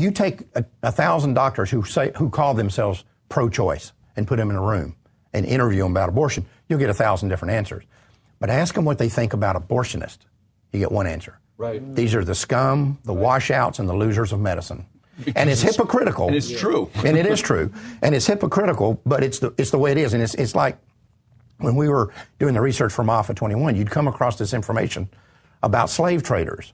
you take 1,000 doctors who call themselves pro-choice and put them in a room and interview them about abortion, you'll get 1,000 different answers. But ask them what they think about abortionists. You get one answer. Right. These are the scum, the washouts, and the losers of medicine. And it's hypocritical. And it's true. And it is true. And it's hypocritical, but it's the way it is. And it's like when we were doing the research for MAFA 21, you'd come across this information about slave traders.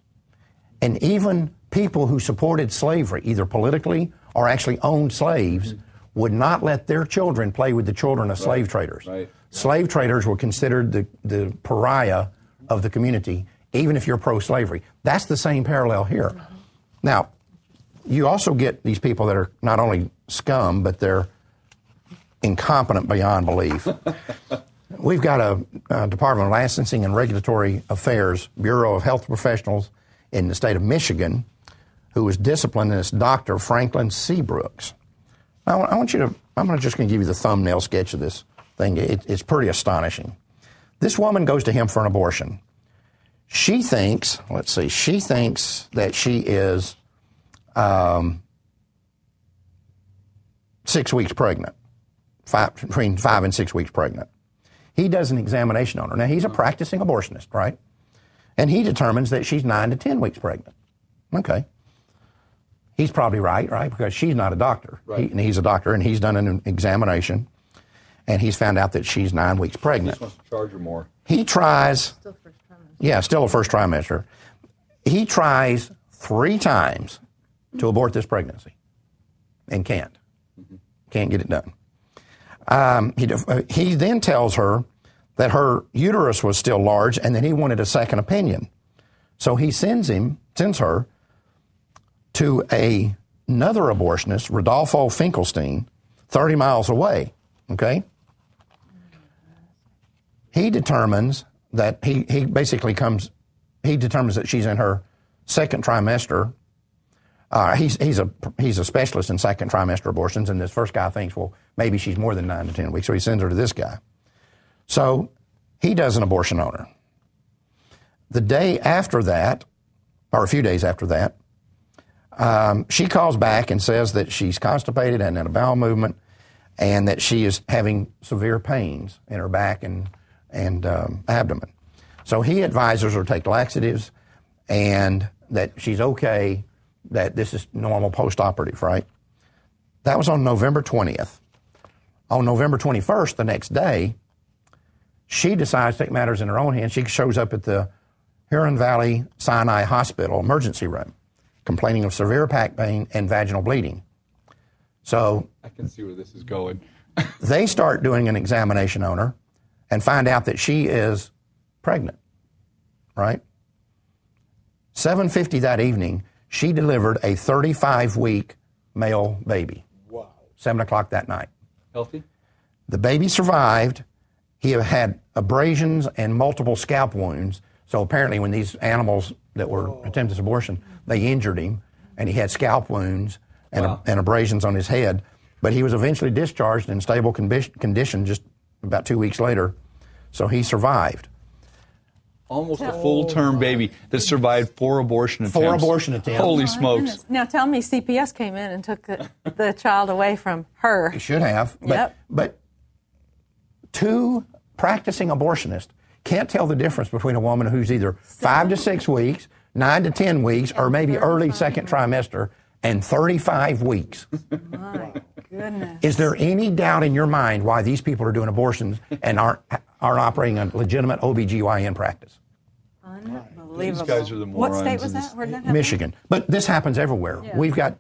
And even people who supported slavery, either politically or actually owned slaves, would not let their children play with the children of slave traders. Right. Slave traders were considered the pariah of the community, even if you're pro-slavery. That's the same parallel here. Now, you also get these people that are not only scum, but they're incompetent beyond belief. We've got a Department of Licensing and Regulatory Affairs Bureau of Health Professionals in the state of Michigan who was disciplined as Dr. Franklin Seabrooks. Now, I'm just going to give you the thumbnail sketch of this thing. It's pretty astonishing. This woman goes to him for an abortion. She thinks that she is 6 weeks pregnant, between 5 and 6 weeks pregnant. He does an examination on her. Now, he's a practicing abortionist, right? And he determines that she's 9 to 10 weeks pregnant. Okay. He's probably right? Because she's not a doctor. Right. He's a doctor, and he's done an examination, and he's found out that she's 9 weeks pregnant. He just wants to charge her more. He tries... Still first trimester. Yeah, still a first trimester. He tries 3 times to abort this pregnancy and can't. Can't get it done. He then tells her that her uterus was still large and that he wanted a second opinion. So he sends her to another abortionist, Rodolfo Finkelstein, 30 miles away. Okay? He determines that he determines that she's in her second trimester. He's a specialist in second trimester abortions, and this first guy thinks, well, maybe she's more than 9 to 10 weeks, so he sends her to this guy. So he does an abortion on her. The day after that, or a few days after that, she calls back and says that she's constipated and in a bowel movement, and that she is having severe pains in her back and abdomen. So he advises her to take laxatives and that she's okay, that this is normal post-operative, right? That was on November 20th. On November 21st, the next day, she decides to take matters in her own hands. She shows up at the Huron Valley Sinai Hospital emergency room, complaining of severe back pain and vaginal bleeding. So I can see where this is going. they start doing an examination on her and find out that she is pregnant, right? 7:50 that evening, she delivered a 35-week male baby. Wow. 7 o'clock that night. Healthy? The baby survived. He had abrasions and multiple scalp wounds. So apparently when these animals that were attempted abortion, they injured him, and he had scalp wounds and abrasions on his head. But he was eventually discharged in stable condition just about 2 weeks later. So he survived. Almost a full-term baby that survived 4 abortion attempts. 4 abortion attempts. Holy smokes. Goodness. Now tell me, CPS came in and took the child away from her. He should have. Yep. But 2 practicing abortionists can't tell the difference between a woman who's either 5 to 6 weeks, 9 to 10 weeks, or maybe early second trimester, and 35 weeks. My goodness. Is there any doubt in your mind why these people are doing abortions and aren't operating a legitimate OBGYN practice? Unbelievable. These guys are the What morons state was in this. that? Where did that happen? Michigan. But this happens everywhere. Yeah. We've got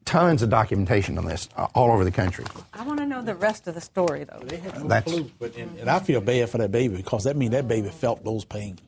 tons of documentation on this all over the country. I want to know the rest of the story, though. They had no That's- clue. And I feel bad for that baby because that means that baby felt those pains.